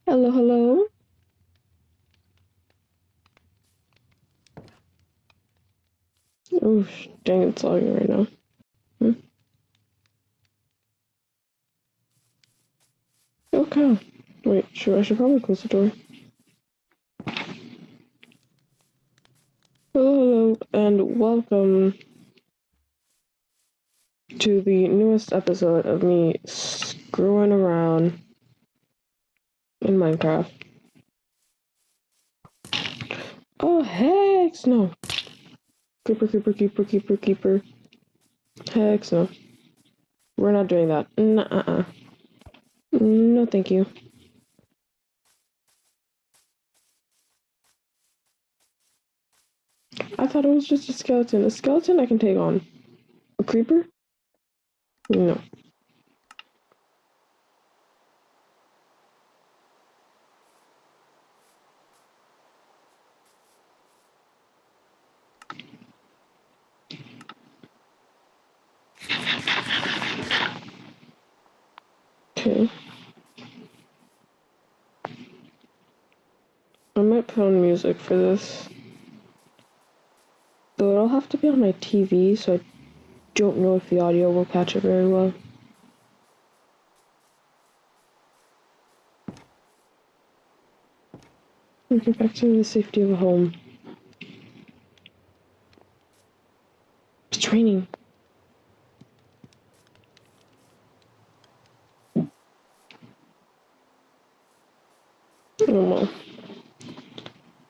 Hello, hello. Oh, dang, it's lagging right now. Hmm. Okay. Wait, sure, I should probably close the door. Hello, and welcome to the newest episode of me screwing around in Minecraft. Oh, heck no. Creeper, creeper, creeper, creeper, creeper. Heck no. We're not doing that. Nuh-uh. No, thank you. I thought it was just a skeleton. A skeleton I can take on. A creeper? No. Okay. I might put on music for this. Though it'll have to be on my TV, so I don't know if the audio will catch it very well. Okay, back to the safety of a home. It's raining. Oh well.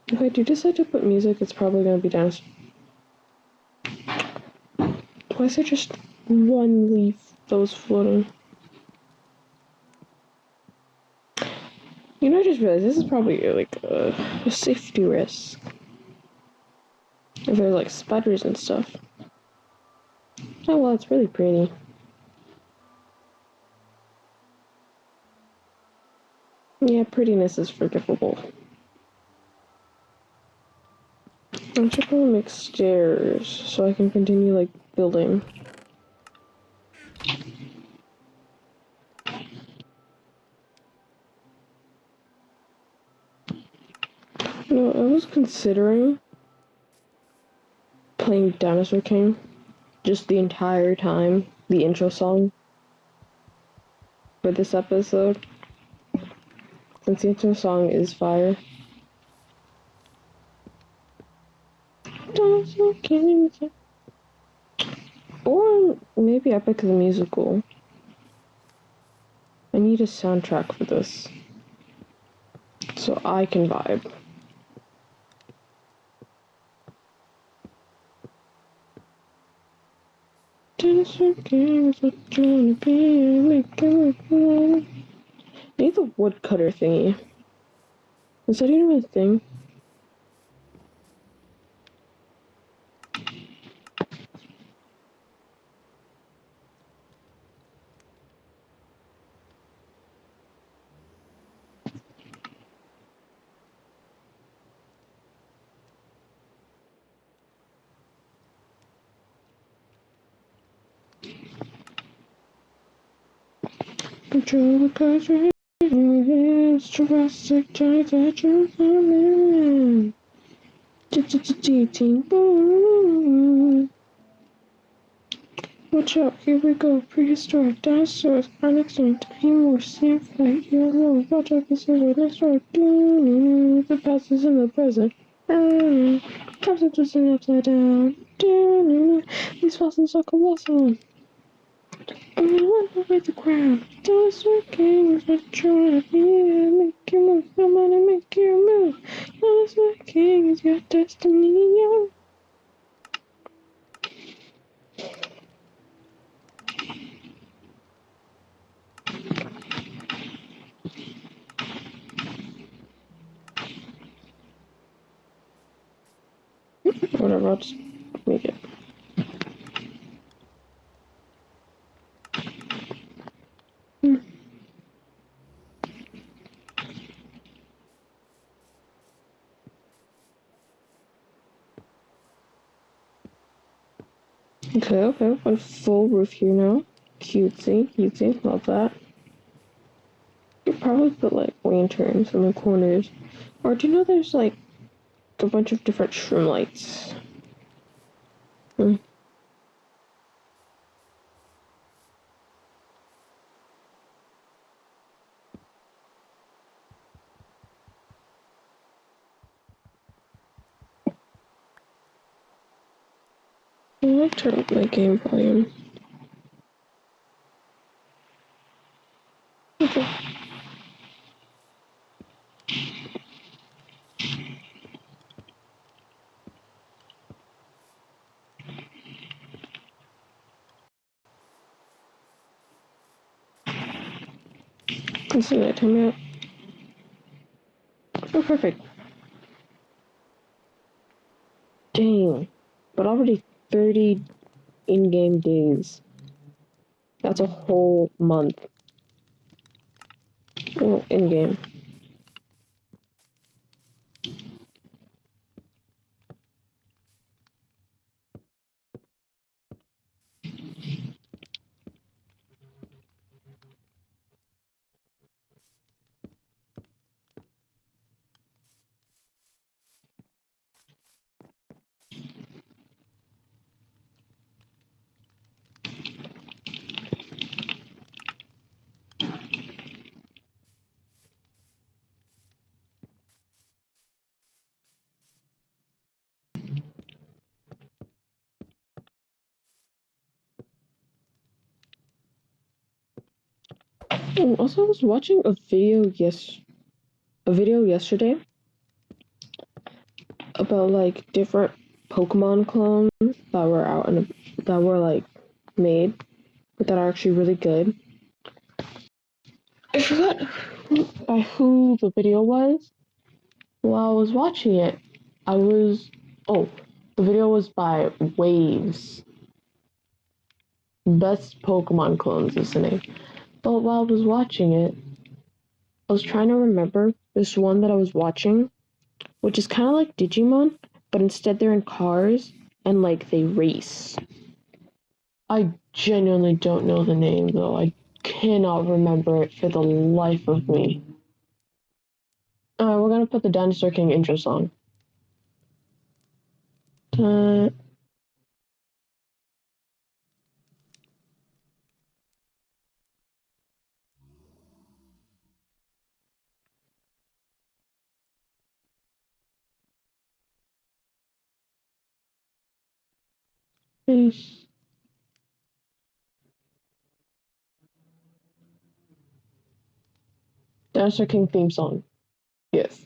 If I do decide to put music, it's probably gonna be down. Why is there just one leaf that was floating? You know, I just realized this is probably like a safety risk. If there's like spiders and stuff. Oh well, it's really pretty. Yeah, prettiness is forgivable. I should probably make stairs so I can continue like building. No, I was considering playing Dinosaur King just the entire time, the intro song for this episode, since the intro song is fire. Dinosaur King. Or maybe Epic the Musical. I need a soundtrack for this so I can vibe. Dinosaur King is what you wanna be. I need the woodcutter thingy. Is that even a thing? Control the country. It's Jurassic Dinosaur coming. Team boom. Watch out, here we go. Prehistoric dinosaurs are extinct. Anymore snap fight. You're wrong. Watch out, this is a dinosaur. The past is in the present. Comes up just an upside down. These fossils are colossal. I'm gonna run over the ground. Dinosaur King is what you wanna be. Make you move. I'm gonna make you move. Dinosaur King is your destiny. Whatever, I'll just make it. Okay, one full roof here now. Cutesy, love that. probably put like lanterns in the corners. Or do you know there's like a bunch of different shroom lights? Hmm. I might turn up my game volume. Okay. Let's see that time out. Oh, perfect. Dang. But already 30 in-game days. That's a whole month. Oh, in-game. Oh, also, I was watching a video yesterday about like different Pokemon clones that were out and that were like made, but that are actually really good. I forgot by who the video was. While I was watching it, the video was by Waves. Best Pokemon clones is the name. But while I was watching it, I was trying to remember this one that I was watching, which is kind of like Digimon, but instead they're in cars and like they race. I genuinely don't know the name though. I cannot remember it for the life of me. We're gonna put the Dinosaur King intro song. Uh, Peace. Dinosaur King theme song. Yes.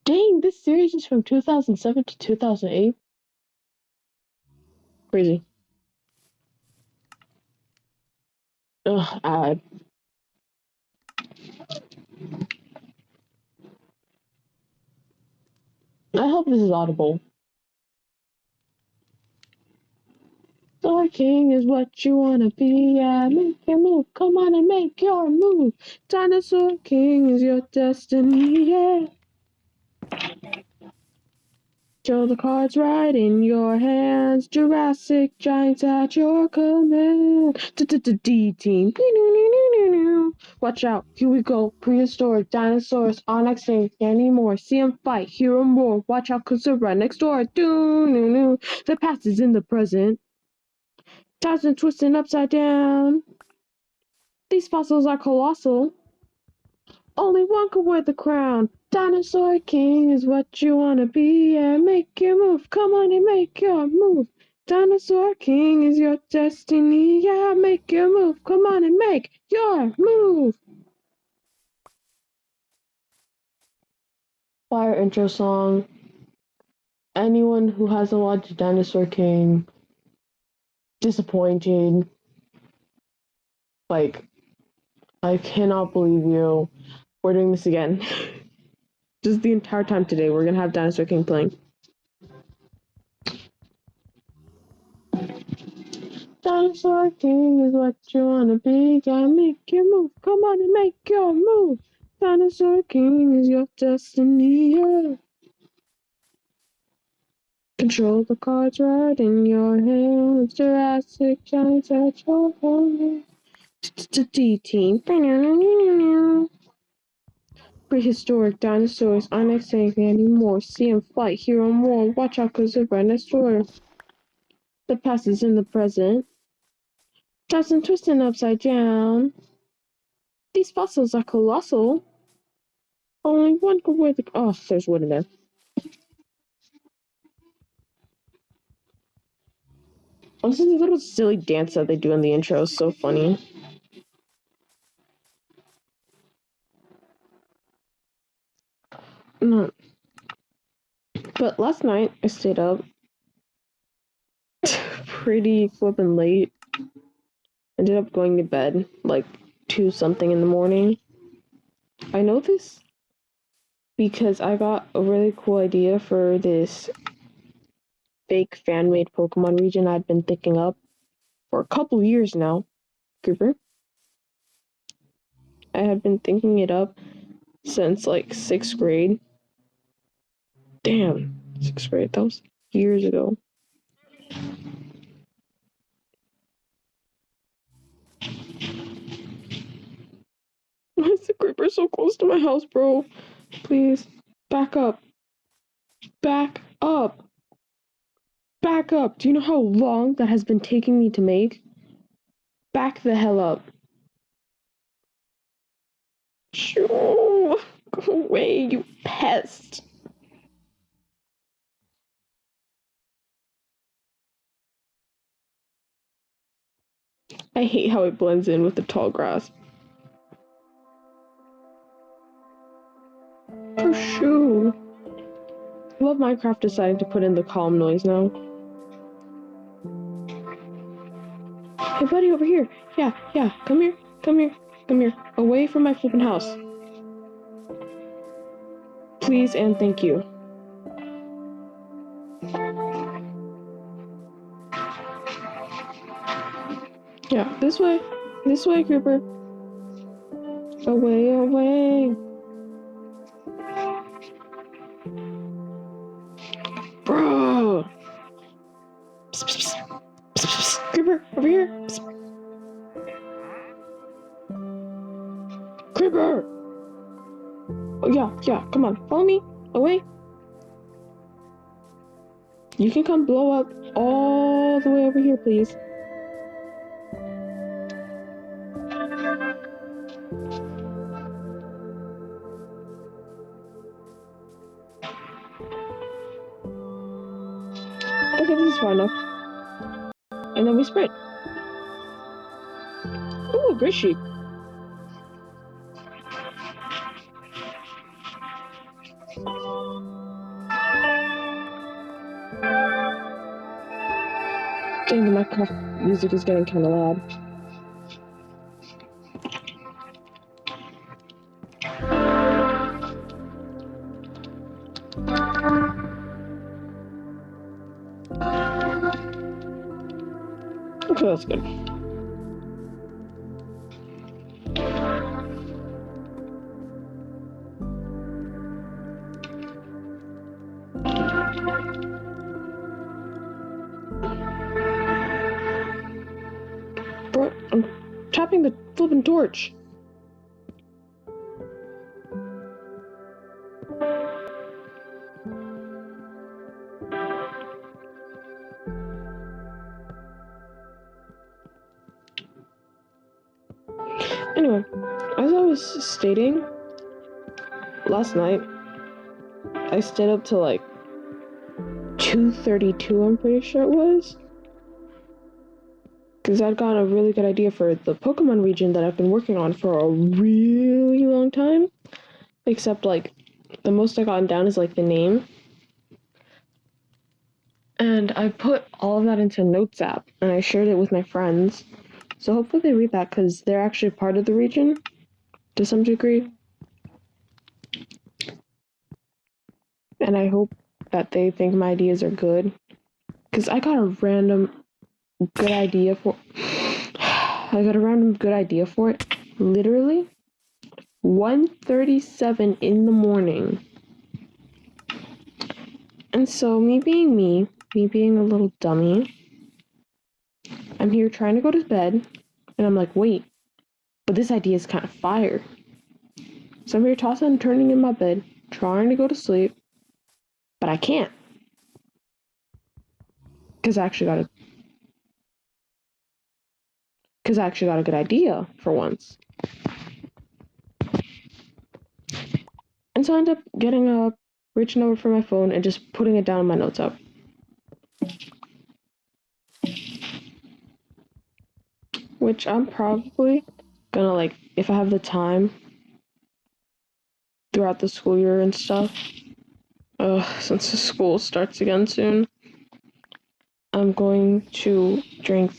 Dang, this series is from 2007 to 2008. Crazy. Ugh, I hope this is audible. Dinosaur King is what you wanna be. Yeah, make your move. Come on and make your move. Dinosaur King is your destiny. Yeah. Show the cards right in your hands. Jurassic Giants at your command. D-team. Watch out, here we go. Prehistoric dinosaurs are next thing anymore. See them fight, hear them roar. Watch out, cause they're right next door. The past is in the present. Times are twisting upside down. These fossils are colossal. Only one could wear the crown. Dinosaur King is what you wanna be. Yeah, make your move. Come on and make your move. Dinosaur King is your destiny. Yeah, make your move. Come on and make your move. Fire intro song. Anyone who hasn't watched Dinosaur King, disappointed. Like, I cannot believe you. We're doing this again. Just the entire time today, we're gonna have Dinosaur King playing. Dinosaur King is what you wanna be. Gotta make your move. Come on and make your move. Dinosaur King is your destiny. Yeah. Control the cards right in your hands. Jurassic Giants at your home. D-Team. Prehistoric dinosaurs aren't extinct anymore. See 'em fight, hear 'em roar. Watch out, 'cause they're right next door. The past is in the present. Tossed and twisting upside down. These fossils are colossal. Only one could wear the. Oh, there's wood in there. Also, the little silly dance that they do in the intro is so funny. No. But last night, I stayed up pretty flippin' late. Ended up going to bed like 2 something in the morning. I know this because I got a really cool idea for this fake fan-made Pokemon region I'd been thinking up for a couple years now, Cooper. I had been thinking it up since like 6th grade. Damn, 6th grade, that was years ago. Why is the creeper so close to my house, bro? Please, back up. Back up. Back up. Do you know how long that has been taking me to make? Back the hell up. Shoo! Go away, you pest. I hate how it blends in with the tall grass. Shoo! I love Minecraft deciding to put in the calm noise now. Hey buddy, over here. Yeah, come here, come here, come here. Away from my flippin' house. Please and thank you. Yeah, this way, creeper. Away, away. Bro! Psst, psst, psst. Psst, psst. Creeper, over here. Psst. Creeper! Oh, yeah, come on, follow me. Away. You can come blow up all the way over here, please. Okay, this is far enough. And then we sprint. Ooh, great sheep. Dang, the Minecraft music is getting kind of loud. Okay, that's good. Bro, I'm tapping the flippin' torch. Anyway, as I was stating, last night, I stayed up till like 2:32, I'm pretty sure it was. Because I'd gotten a really good idea for the Pokemon region that I've been working on for a really long time. Except, like, the most I've gotten down is, like, the name. And I put all of that into Notes app, and I shared it with my friends. So hopefully they read that, because they're actually part of the region, to some degree. And I hope that they think my ideas are good. Because I got a random good idea for... it. Literally 1:37 in the morning. And so me being a little dummy, I'm here trying to go to bed, and I'm like, wait, but this idea is kind of fire. So I'm here tossing and turning in my bed, trying to go to sleep, but I can't. Because I actually got a good idea for once. And so I ended up getting up, reaching over for my phone, and just putting it down in my notes app. Which I'm probably gonna, like, if I have the time throughout the school year and stuff, since the school starts again soon, I'm going to, during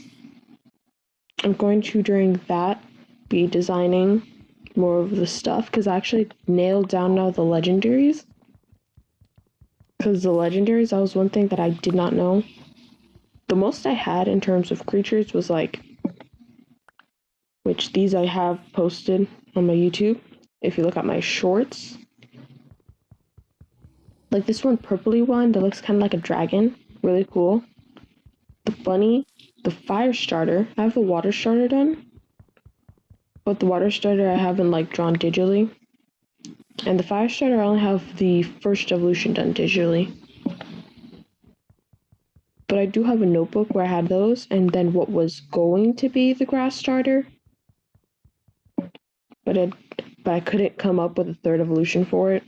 that, be designing more of the stuff, because I actually nailed down now the legendaries. Because the legendaries, that was one thing that I did not know. The most I had in terms of creatures was like, which these I have posted on my YouTube. If you look at my shorts, like this one purpley one that looks kind of like a dragon, really cool. The bunny, the fire starter. I have the water starter done, but the water starter I haven't like drawn digitally. And the fire starter I only have the first evolution done digitally. But I do have a notebook where I had those, and then what was going to be the grass starter. But I couldn't come up with a third evolution for it.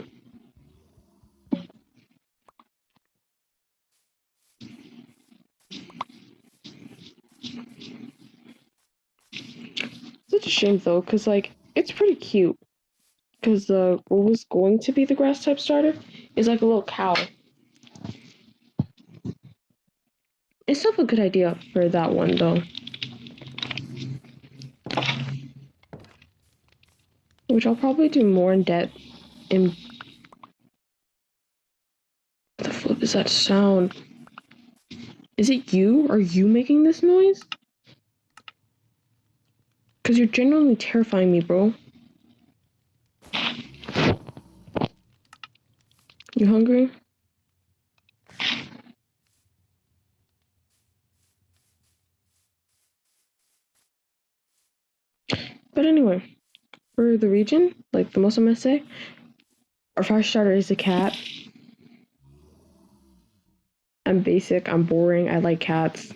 Such a shame though, because like it's pretty cute. Because what was going to be the grass type starter is like a little cow. It's still a good idea for that one though. Which I'll probably do more in depth in. What the flip is that sound? Is it you? Are you making this noise? Because you're genuinely terrifying me, bro. You hungry? But anyway, for the region, like the most I'm gonna say, our fire starter is a cat. I'm basic, I'm boring, I like cats.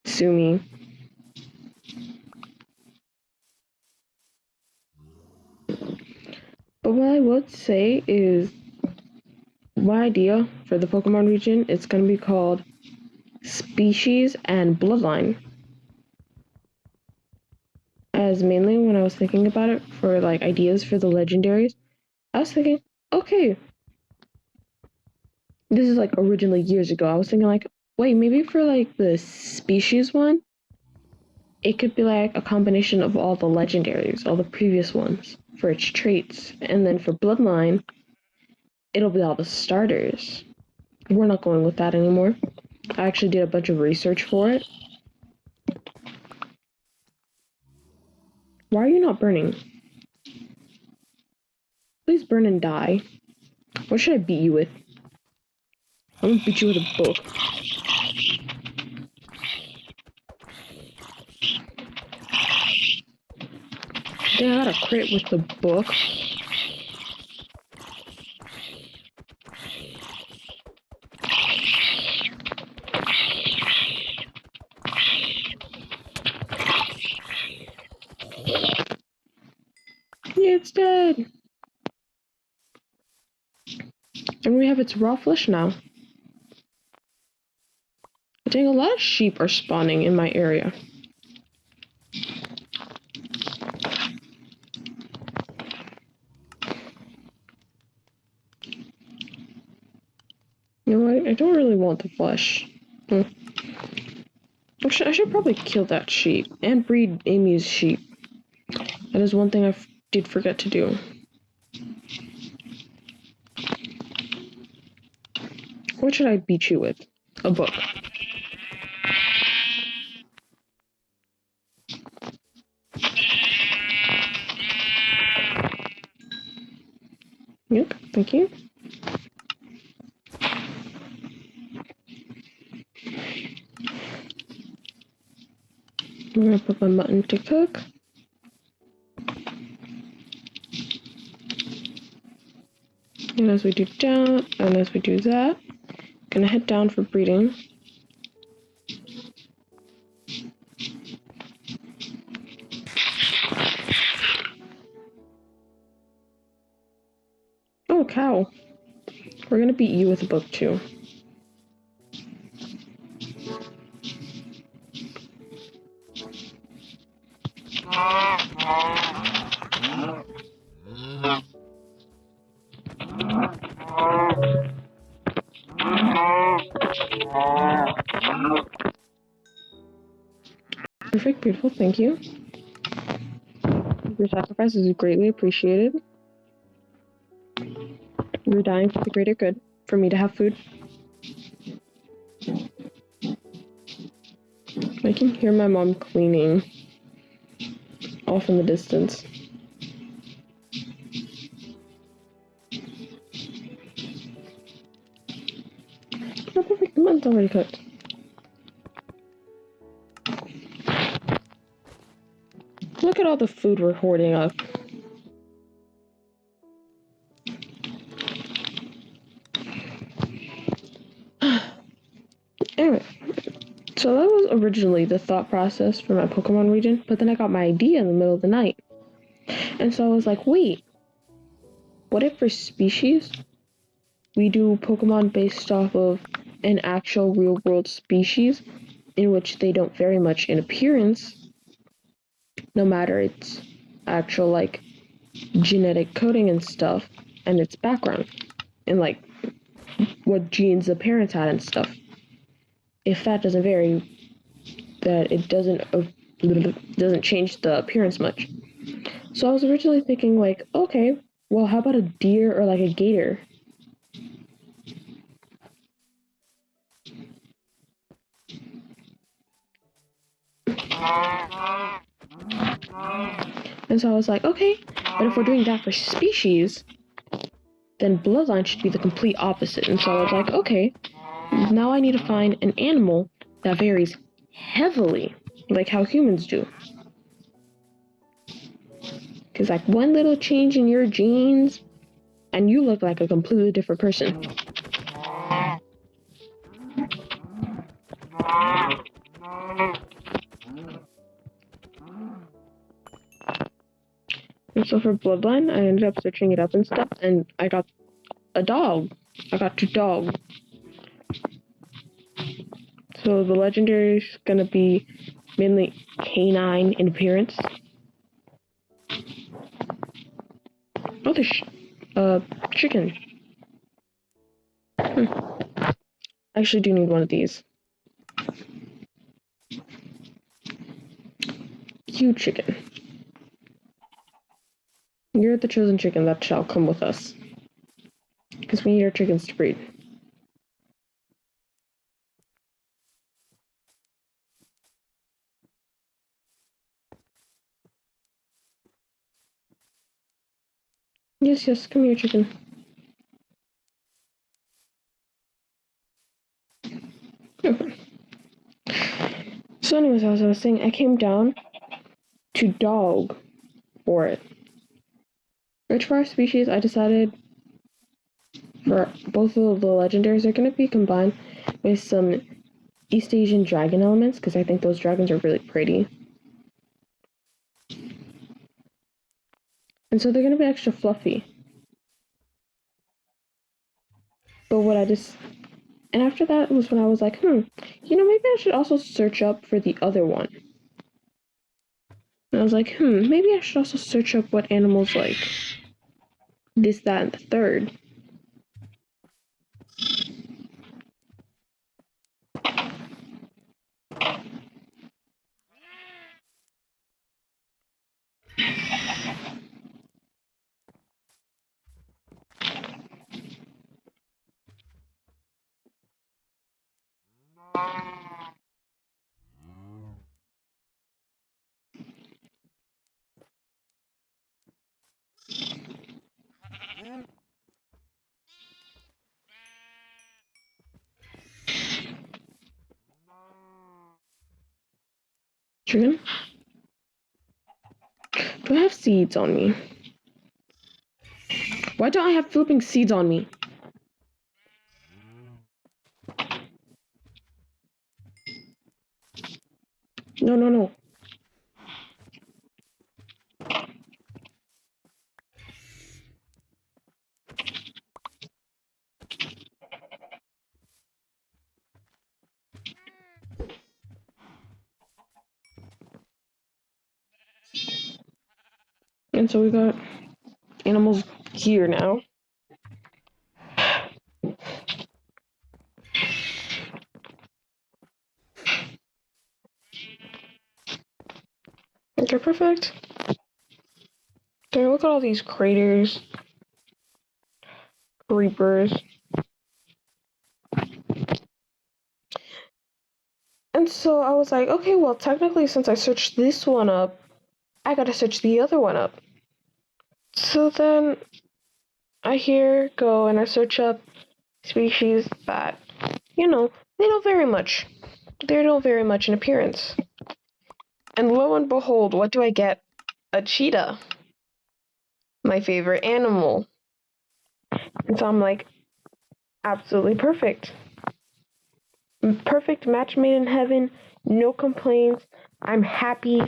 Sue me. But what I would say is my idea for the Pokemon region, it's gonna be called Species and Bloodline. As mainly when I was thinking about it for like ideas for the legendaries, I was thinking, okay, this is like originally years ago. I was thinking like, wait, maybe for like the species one, it could be like a combination of all the legendaries, all the previous ones for its traits. And then for Bloodline, it'll be all the starters. We're not going with that anymore. I actually did a bunch of research for it. Why are you not burning? Please burn and die. What should I beat you with? I'm gonna beat you with a book. Damn, I got a crit with the book. Yeah, it's dead. And we have its raw flesh now. I think a lot of sheep are spawning in my area. You know what? I don't really want the flesh. Actually, I should probably kill that sheep and breed Amy's sheep. That is one thing I did forget to do. What should I beat you with? A book. Yep, thank you. I'm gonna put my mutton to cook. And as we do that, and as we do that, I'm gonna head down for breeding. Oh, cow. We're gonna beat you with a book too. Perfect, beautiful, thank you. Your sacrifice is greatly appreciated. You're dying for the greater good, for me to have food. I can hear my mom cleaning off in the distance. Oh, perfect, the mutton's already cooked. Look at all the food we're hoarding up. Anyway, so that was originally the thought process for my Pokemon region, but then I got my idea in the middle of the night. And so I was like, wait, what if for species, we do Pokemon based off of an actual real world species in which they don't vary much in appearance, no matter its actual, like, genetic coding and stuff, and its background, and, like, what genes the parents had and stuff. If that doesn't vary, that it doesn't change the appearance much. So I was originally thinking, like, okay, well, how about a deer or like a gator? And so I was like, okay, but if we're doing that for species, then bloodline should be the complete opposite. And so I was like, okay, now I need to find an animal that varies heavily, like how humans do. Because, like, one little change in your genes, and you look like a completely different person. And so for Bloodline, I ended up searching it up and stuff, and I got a dog. I got 2 dogs. So the legendary is gonna be mainly canine in appearance. Oh, there's chicken. I actually do need one of these. You chicken. You're the chosen chicken that shall come with us. Because we need our chickens to breed. Yes, yes, come here, chicken. Okay. So anyways, as I was saying, I came down to dog for it. Which for our species, I decided for both of the legendaries are going to be combined with some East Asian dragon elements, because I think those dragons are really pretty. And so they're going to be extra fluffy. But what I just... And after that was when I was like, maybe I should also search up for the other one. And I was like, maybe I should also search up what animals like this, that, and the third. Chicken? Do I have seeds on me? Why don't I have flipping seeds on me? No, no, no. And so we got animals here now. Okay, perfect. Okay, look at all these craters. Creepers. And so I was like, okay, well, technically, since I searched this one up, I gotta search the other one up. So then I here go and I search up species that, they don't vary much. They don't vary much in appearance. And lo and behold, what do I get? A cheetah. My favorite animal. And so I'm like, absolutely perfect. Perfect match made in heaven. No complaints. I'm happy.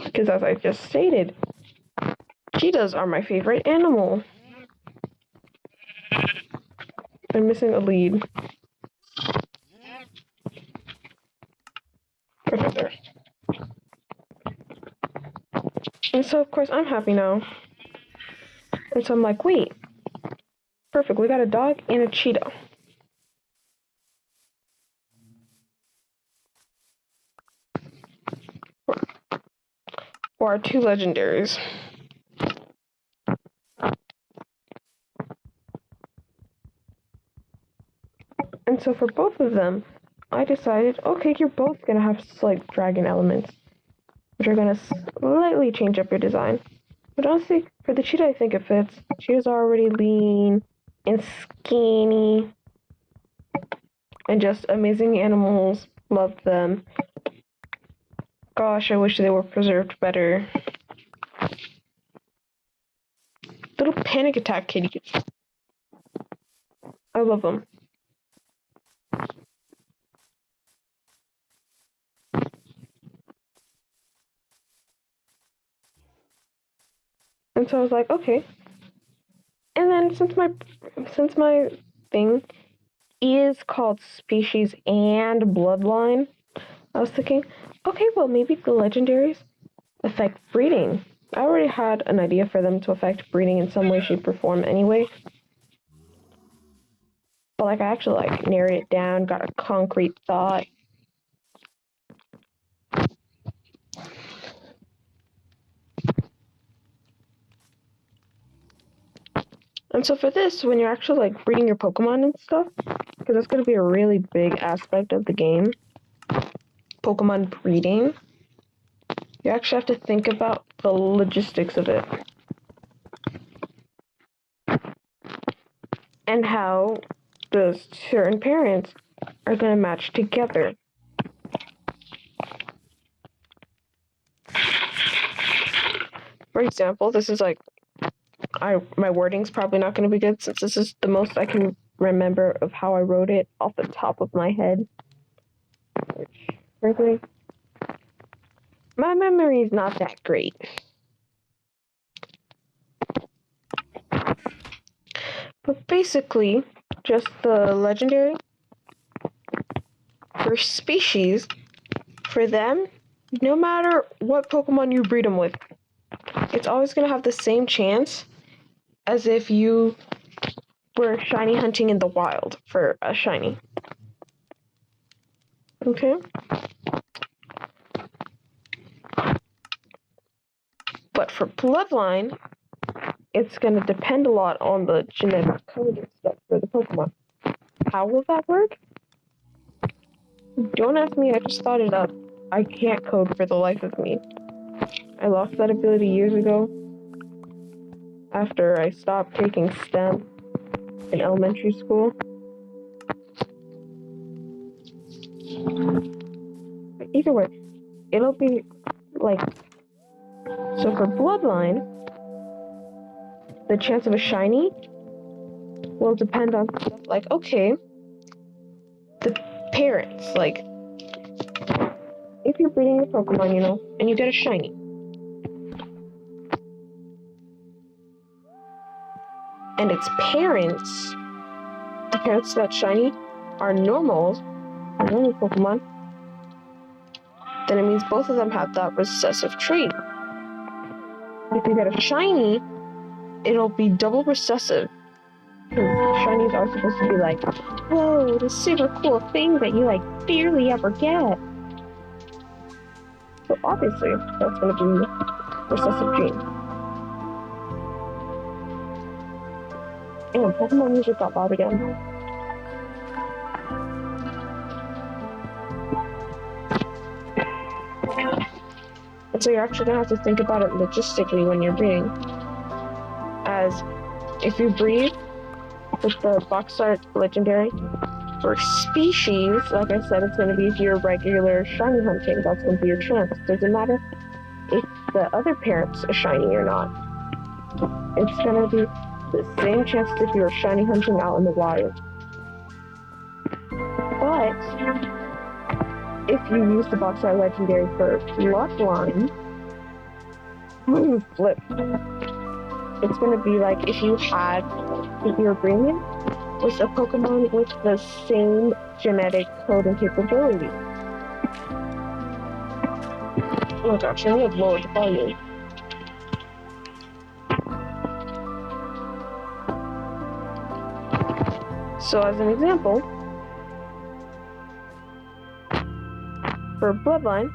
Because as I just stated, cheetahs are my favorite animal. I'm missing a lead. Perfect there. And so, of course, I'm happy now. And so I'm like, wait. Perfect. We got a dog and a cheetah. For our two legendaries. And so for both of them, I decided, okay, you're both going to have slight dragon elements, which are going to slightly change up your design. But honestly, for the cheetah, I think it fits. Cheetah's already lean and skinny and just amazing animals. Love them. Gosh, I wish they were preserved better. Little panic attack kitties. I love them. And so I was like, okay. And then since my thing is called species and bloodline, I was thinking, okay, well maybe the legendaries affect breeding. I already had an idea for them to affect breeding in some way, shape, or form anyway. But I actually narrowed it down, got a concrete thought. And so for this, when you're actually breeding your Pokemon and stuff, because that's going to be a really big aspect of the game, Pokemon breeding, you actually have to think about the logistics of it. And how those certain parents are going to match together. For example, this is my wording's probably not going to be good since this is the most I can remember of how I wrote it off the top of my head. Which, frankly, my memory is not that great. But basically, just the legendary for species, for them, no matter what Pokemon you breed them with, it's always going to have the same chance as if you were shiny hunting in the wild for a shiny. Okay? But for bloodline, it's going to depend a lot on the genetic code and stuff for the Pokemon. How will that work? Don't ask me, I just thought it up. I can't code for the life of me. I lost that ability years ago after I stopped taking STEM in elementary school. either way, it'll be like, so for Bloodline, the chance of a shiny will depend on stuff like, okay, the parents, like, if you're breeding a Pokemon, you know, and you get a shiny, and its parents, the parents of that shiny, are normal Pokemon, then it means both of them have that recessive trait. If you get a shiny, it'll be double recessive. Because shinies are supposed to be like, whoa, this super cool thing that you like barely ever get. So obviously, that's going to be recessive gene. And Pokemon music got loud again. And so you're actually going to have to think about it logistically when you're breeding. As if you breed with the box art legendary, for species, like I said, it's going to be if you're regular shiny hunting, that's going to be your chance. Doesn't matter if the other parent's a shiny or not. It's going to be the same chance as if you were shiny hunting out in the wild. But if you use the box art legendary for Bloodline, flip. It's going to be like if you're breeding with a Pokemon with the same genetic code and capability. Oh my gosh, I need to lower the volume. So as an example, for Bloodline,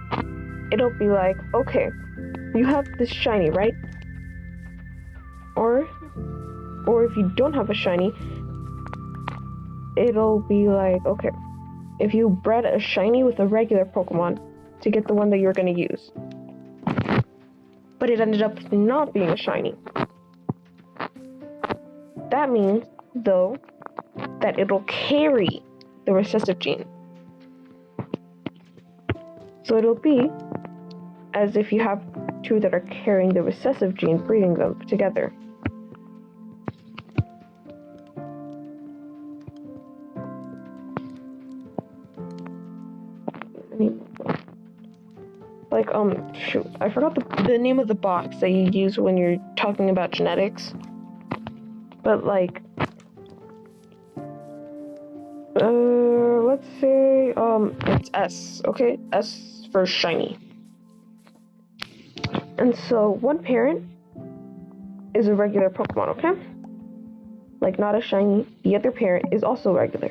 it'll be like, okay, you have this shiny, right? Or if you don't have a shiny, it'll be like, okay, if you bred a shiny with a regular Pokemon to get the one that you're going to use, but it ended up not being a shiny, that means, though, that it'll carry the recessive gene. So it'll be as if you have two that are carrying the recessive gene, breeding them together. Like, shoot, I forgot the name of the box that you use when you're talking about genetics. But, like, let's say, it's S, okay? S for shiny. And so, one parent is a regular Pokemon, okay? Like, not a shiny. The other parent is also regular.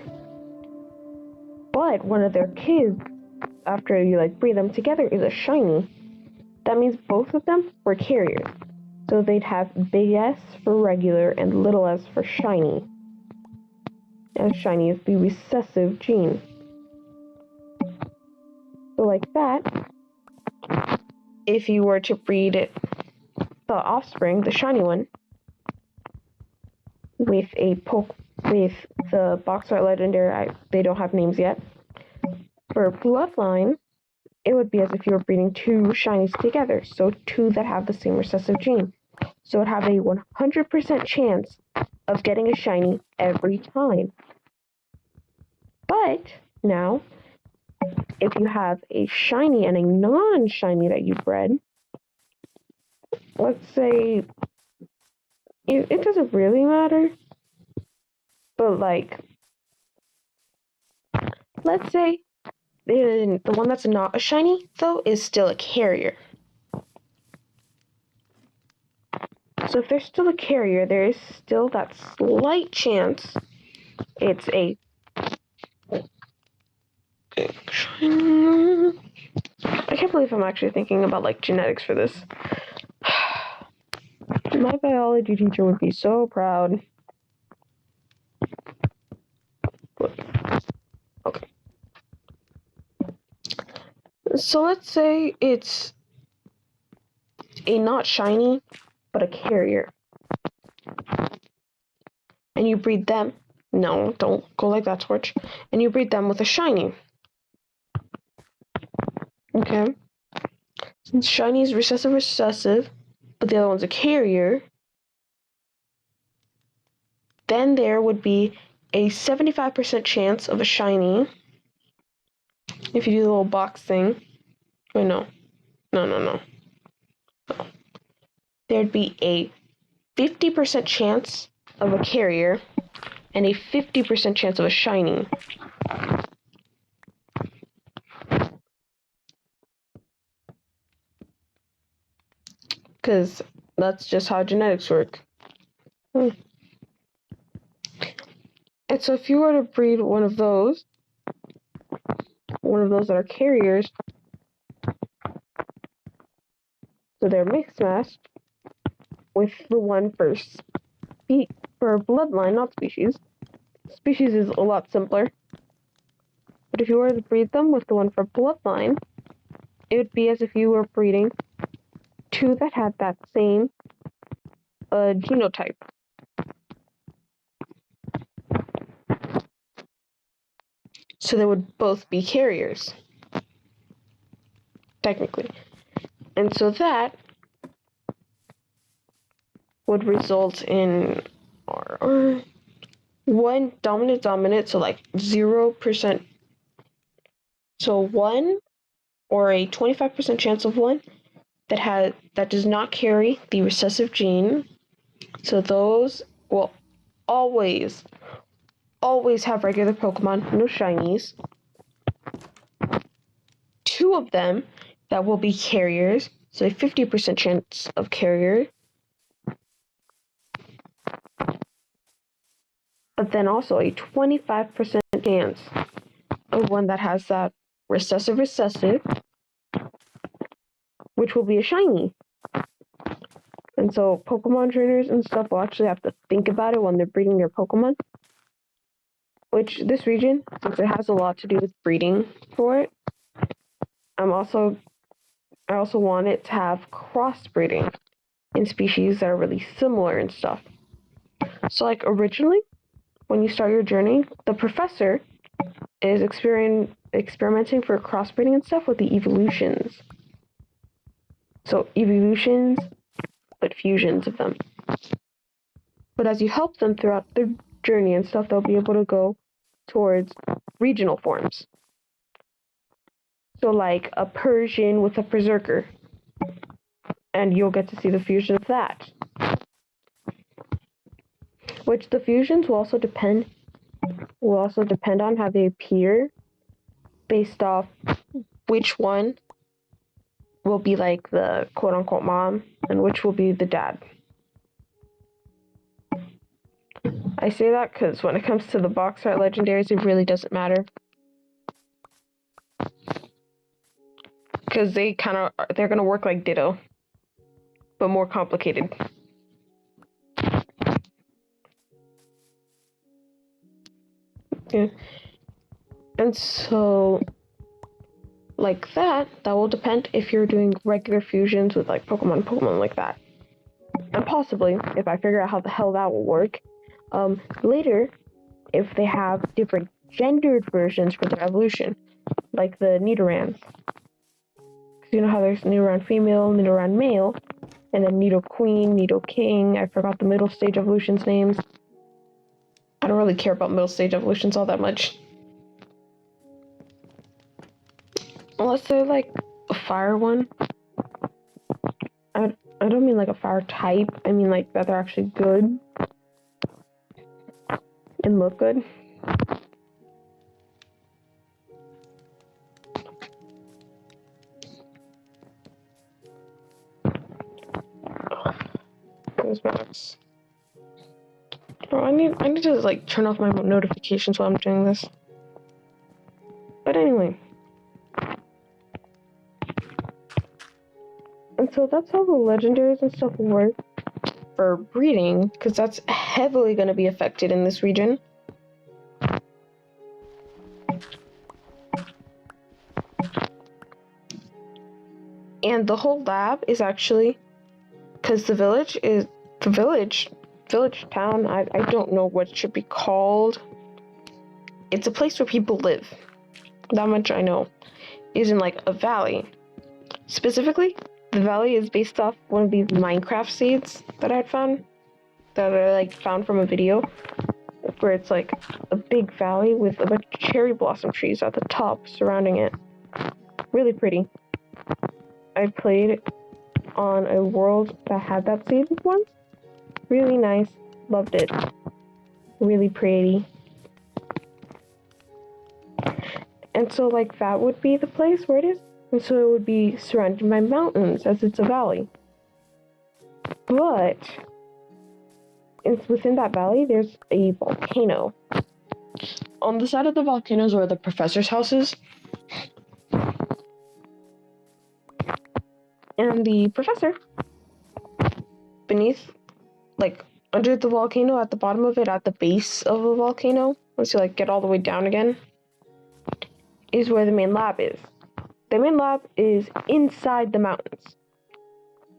But one of their kids, after you, like, breed them together, is a shiny. That means both of them were carriers. So they'd have big S for regular and little s for shiny. And shiny is the recessive gene. So like that, if you were to breed it, the offspring, the shiny one, with the box art legendary, they don't have names yet. For Bloodline, it would be as if you were breeding two shinies together, so two that have the same recessive gene. So it'd have a 100% chance of getting a shiny every time. But now, if you have a shiny and a non-shiny that you bred, let's say, it doesn't really matter, but like, let's say the one that's not a shiny, though, is still a carrier. So if they're still a carrier, there is still that slight chance it's a... I can't believe I'm actually thinking about, like, genetics for this. My biology teacher would be so proud. Okay. So let's say it's a not shiny, but a carrier. And you breed them. No, don't go like that, Torch. And you breed them with a shiny. Okay. Since shiny is recessive, but the other one's a carrier, then there would be a 75% chance of a shiny. If you do the little box thing. Wait, no. No. There'd be a 50% chance of a carrier and a 50% chance of a shiny. Because that's just how genetics work. And so if you were to breed one of those that are carriers, so they're mixed matched with the one for bloodline, not species. Species is a lot simpler. But if you were to breed them with the one for bloodline, it would be as if you were breeding two that had that same genotype. So they would both be carriers, technically. And so that would result in one dominant, so like 0%. So one, or a 25% chance of one that does not carry the recessive gene. So those will always have regular Pokemon, no shinies. Two of them that will be carriers, so a 50% chance of carrier. But then also a 25% chance of one that has that recessive, which will be a shiny. And so Pokemon trainers and stuff will actually have to think about it when they're breeding their Pokemon. Which this region, since it has a lot to do with breeding for it, I also want it to have crossbreeding in species that are really similar and stuff. So like originally, when you start your journey, the professor is experimenting for crossbreeding and stuff with the evolutions. So evolutions, but fusions of them. But as you help them throughout their journey and stuff, they'll be able to go towards regional forms. So like a Persian with a Berserker. And you'll get to see the fusion of that. Which the fusions will also depend on how they appear based off which one will be like the quote-unquote mom and which will be the dad. I say that because when it comes to the box art legendaries, it really doesn't matter. Because they're going to work like Ditto, but more complicated. Yeah. And so, like that will depend if you're doing regular fusions with like Pokemon like that. And possibly, if I figure out how the hell that will work, later, if they have different gendered versions for their evolution, like the Nidorans. Because you know how there's Nidoran female, Nidoran male, and then Nidoqueen, Nidoking. I forgot the middle stage evolutions names. I don't really care about middle stage evolutions all that much. Unless they're like a fire one. I don't mean like a fire type. I mean like that they're actually good and look good. Those backs. Oh, I need to like turn off my notifications while I'm doing this. But anyway. And so that's how the legendaries and stuff work for breeding, because that's heavily going to be affected in this region. And the whole lab is actually, because the village town, I don't know what it should be called. It's a place where people live. That much I know. is in like a valley. Specifically, the valley is based off one of these Minecraft seeds that I had found, that I like found from a video, where it's like a big valley with a bunch of cherry blossom trees at the top surrounding it. Really pretty. I played on a world that had that seed once. Really nice. Loved it. Really pretty. And so like that would be the place where it is. And so it would be surrounded by mountains as it's a valley. But within that valley, there's a volcano. On the side of the volcano is where the professor's house is. And the professor, beneath, like under the volcano, at the bottom of it, at the base of the volcano, once you like get all the way down again, is where the main lab is. The main lab is inside the mountains.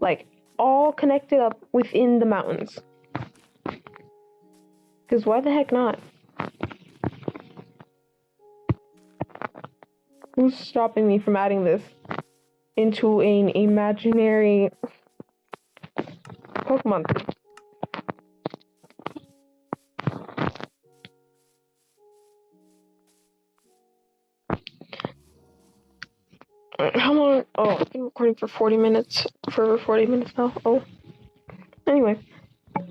Like, all connected up within the mountains. Because why the heck not? Who's stopping me from adding this into an imaginary Pokemon thing? How long? Oh, I've been recording for 40 minutes. For over 40 minutes now. Oh. Anyway.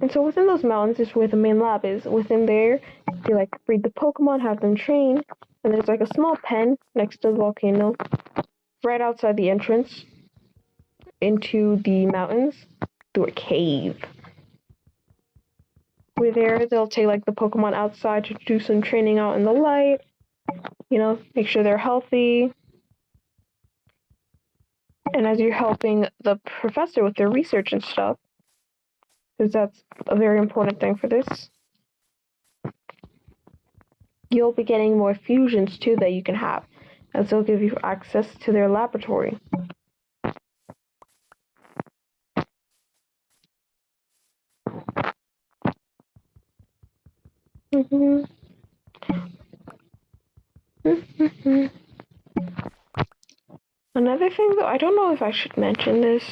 And so within those mountains is where the main lab is. Within there, you like breed the Pokemon, have them train, and there's like a small pen next to the volcano, right outside the entrance into the mountains through a cave. Where there, they'll take like the Pokemon outside to do some training out in the light. You know, make sure they're healthy. And as you're helping the professor with their research and stuff, because that's a very important thing for this, you'll be getting more fusions too that you can have, and so it'll give you access to their laboratory. Another thing though, I don't know if I should mention this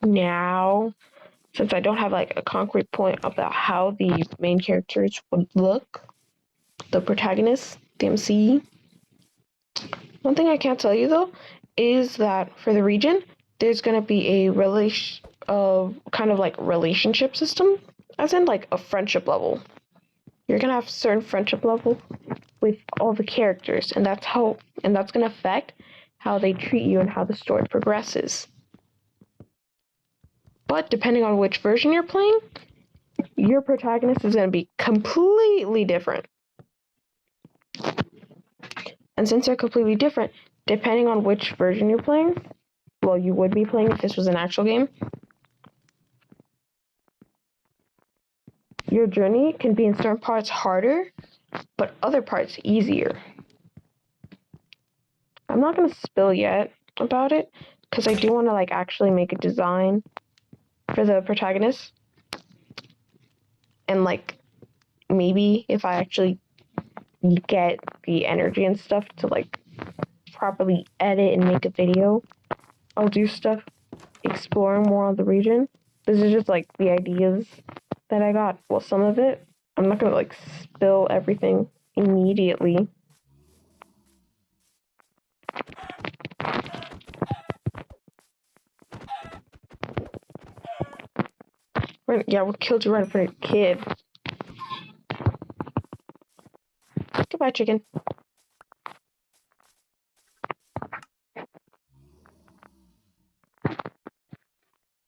now, since I don't have like a concrete point about how the main characters would look, the protagonists, the MC. One thing I can't tell you though is that for the region, there's gonna be a kind of like relationship system, as in like a friendship level. You're gonna have certain friendship level with all the characters, and that's gonna affect how they treat you and how the story progresses. But depending on which version you're playing, your protagonist is going to be completely different. And since they're completely different, depending on which version you're playing, well, you would be playing if this was an actual game, your journey can be in certain parts harder, but other parts easier. I'm not going to spill yet about it, because I do want to like actually make a design for the protagonist. And like, maybe if I actually get the energy and stuff to like properly edit and make a video, I'll do stuff exploring more on the region. This is just like the ideas that I got. Well, some of it. I'm not gonna like spill everything immediately. Yeah, we killed you right in front of your kid. Goodbye, chicken.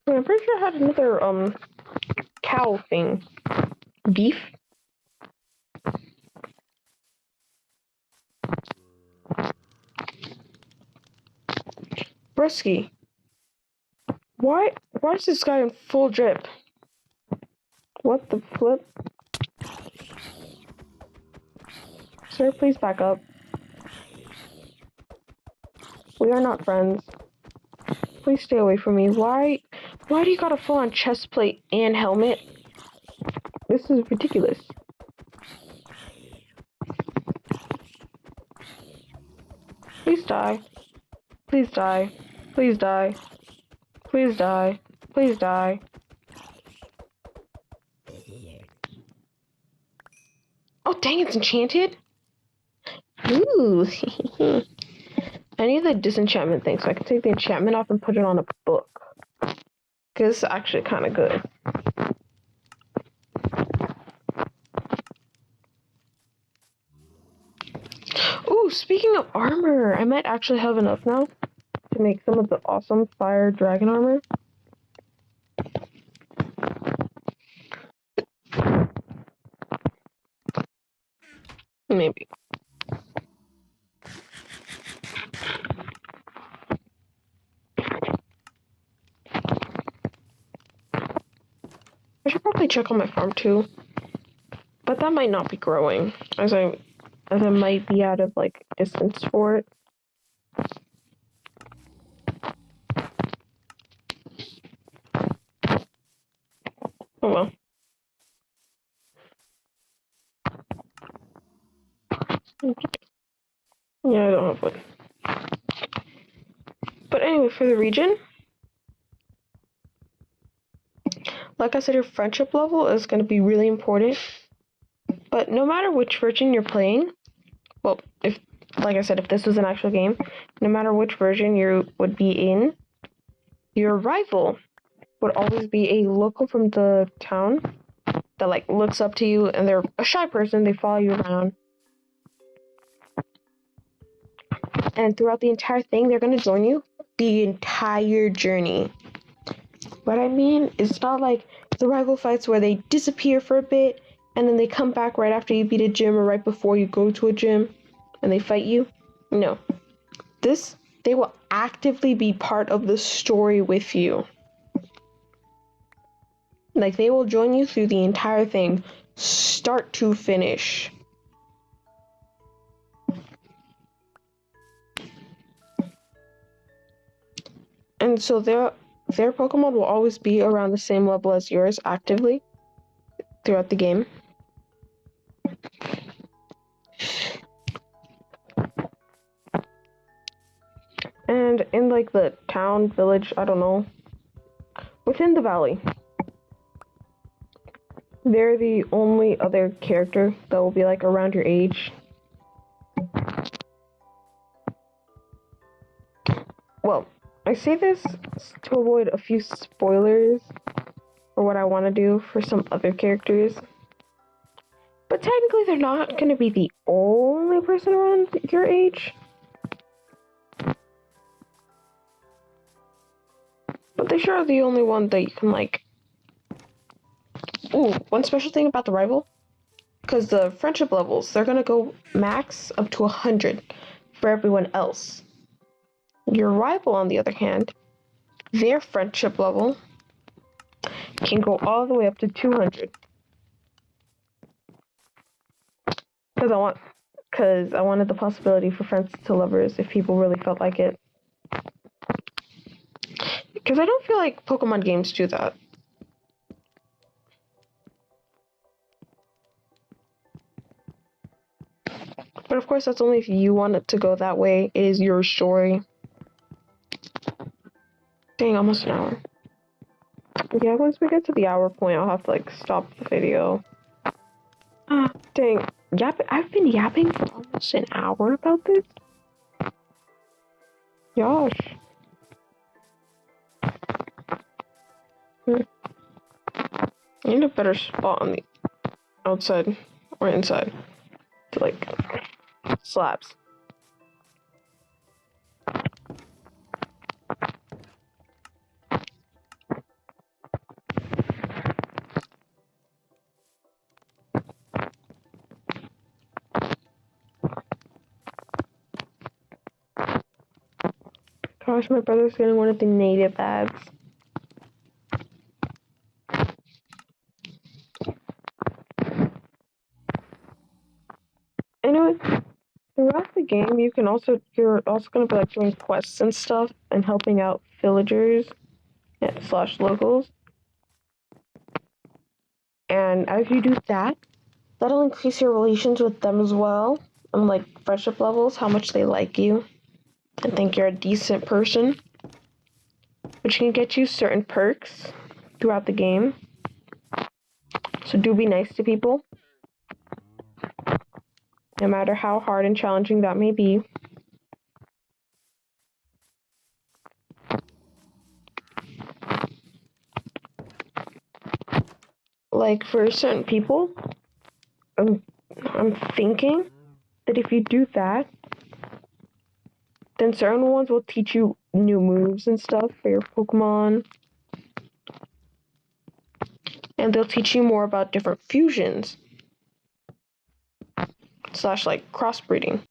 I'm pretty sure I had another cow thing. Beef. Brisky. Why is this guy in full drip? What the flip? Sir, please back up. We are not friends. Please stay away from me. Why do you got a full-on chest plate and helmet? This is ridiculous. Please die. Please die. Please die. Please die. Please die. Oh, dang, it's enchanted? Ooh. I need the disenchantment thing so I can take the enchantment off and put it on a book. Because it's actually kind of good. Ooh, speaking of armor, I might actually have enough now to make some of the awesome fire dragon armor. Maybe. I should probably check on my farm too. But that might not be growing, as I might be out of like distance for it. Oh well. Yeah, I don't have wood. But anyway, for the region, like I said, your friendship level is going to be really important. But no matter which version you're playing, well, if, like I said, if this was an actual game, no matter which version you would be in, your rival would always be a local from the town that like looks up to you, and they're a shy person. They follow you around, and throughout the entire thing, they're going to join you the entire journey. What I mean is, it's not like the rival fights where they disappear for a bit and then they come back right after you beat a gym or right before you go to a gym and they fight you. No. They will actively be part of the story with you. Like, they will join you through the entire thing, start to finish. And so their Pokemon will always be around the same level as yours actively throughout the game. And in like the town, village, I don't know, within the valley, they're the only other character that will be like around your age. Well, I say this to avoid a few spoilers for what I want to do for some other characters. But technically, they're not going to be the only person around your age. But they sure are the only one that you can, like... Ooh, one special thing about the rival. Because the friendship levels, they're going to go max up to 100 for everyone else. Your rival, on the other hand, their friendship level can go all the way up to 200. Because I wanted the possibility for friends to lovers if people really felt like it. Because I don't feel like Pokemon games do that. But of course, that's only if you want it to go that way. It is your story. Dang, almost an hour. Yeah, once we get to the hour point, I'll have to like stop the video. Dang. I've been yapping for almost an hour about this. Gosh. I need a better spot on the outside or inside to like slabs. Gosh, my brother's getting one of the native ads. Anyway, throughout the game, you're also gonna be like doing quests and stuff and helping out villagers / locals. And as you do that, that'll increase your relations with them as well, and like friendship levels, how much they like you. and think you're a decent person, which can get you certain perks throughout the game. So do be nice to people, no matter how hard and challenging that may be. Like for certain people, I'm thinking that if you do that, then certain ones will teach you new moves and stuff for your Pokemon. And they'll teach you more about different fusions / like crossbreeding.